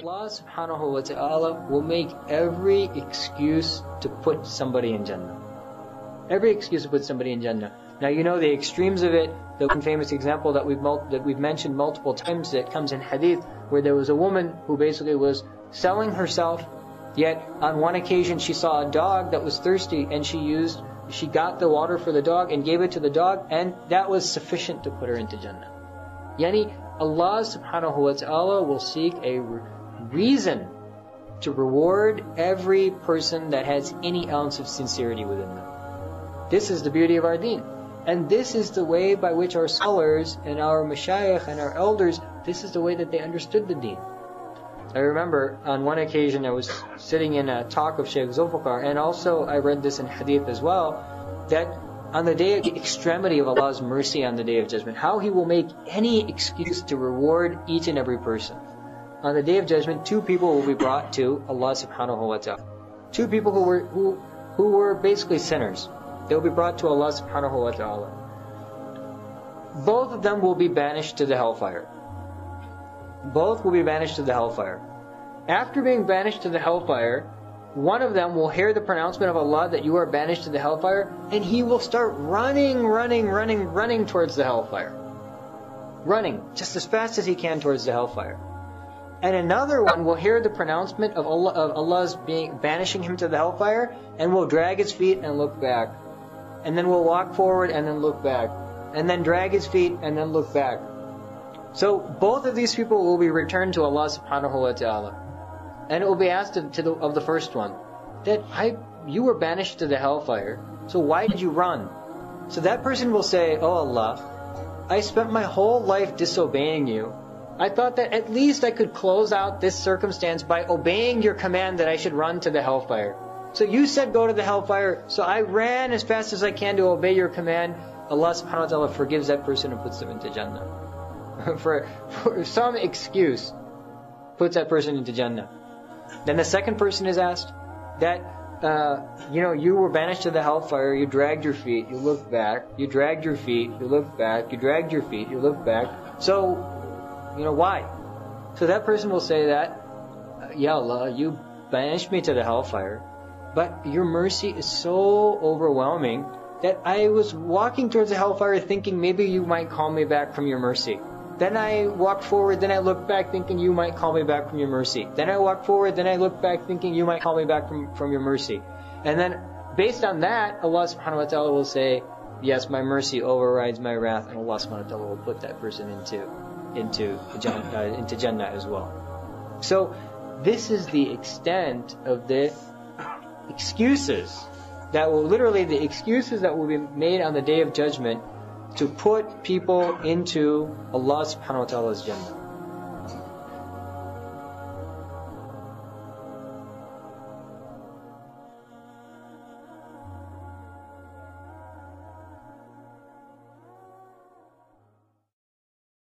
Allah subhanahu wa ta'ala will make every excuse to put somebody in Jannah. Every excuse to put somebody in Jannah. Now you know the extremes of it. The one famous example that we've mentioned multiple times that comes in hadith, where there was a woman who basically was selling herself, yet on one occasion she saw a dog that was thirsty, and she got the water for the dog and gave it to the dog, and that was sufficient to put her into Jannah. Yani Allah subhanahu wa ta'ala will seek a reason to reward every person that has any ounce of sincerity within them. This is the beauty of our deen. And this is the way by which our scholars and our mashayikh and our elders, this is the way that they understood the deen. I remember on one occasion I was sitting in a talk of Shaykh Zulfikar, and also I read this in hadith as well, that on the day of the extremity of Allah's mercy on the Day of Judgment, how He will make any excuse to reward each and every person. On the Day of Judgment, two people will be brought to Allah subhanahu wa ta'ala. Two people who were basically sinners. They will be brought to Allah subhanahu wa ta'ala. Both of them will be banished to the hellfire. Both will be banished to the hellfire. After being banished to the hellfire, one of them will hear the pronouncement of Allah that you are banished to the hellfire, and he will start running towards the hellfire. Running just as fast as he can towards the hellfire. And another one will hear the pronouncement of Allah's banishing him to the hellfire, and will drag his feet and look back. And then will walk forward and then look back. And then drag his feet and then look back. So both of these people will be returned to Allah subhanahu wa ta'ala. And it will be asked of the first one, that you were banished to the hellfire, so why did you run? So that person will say, oh Allah, I spent my whole life disobeying you. I thought that at least I could close out this circumstance by obeying your command that I should run to the hellfire. So you said go to the hellfire, so I ran as fast as I can to obey your command. Allah subhanahu wa ta'ala forgives that person and puts them into Jannah. for some excuse, puts that person into Jannah. Then the second person is asked that, you were banished to the hellfire, you dragged your feet, you looked back, you dragged your feet, you looked back, you dragged your feet, you looked back. So, why? So that person will say that, Ya Allah, you banished me to the hellfire, but your mercy is so overwhelming that I was walking towards the hellfire thinking maybe you might call me back from your mercy. Then I walked forward, then I looked back thinking you might call me back from your mercy. Then I walked forward, then I looked back thinking you might call me back from your mercy. And then based on that, Allah subhanahu wa ta'ala will say, yes, my mercy overrides my wrath, and Allah subhanahu wa ta'ala will put that person into Jannah as well. So this is the extent of the excuses that will be made on the Day of Judgment to put people into Allah subhanahu wa ta'ala's Jannah.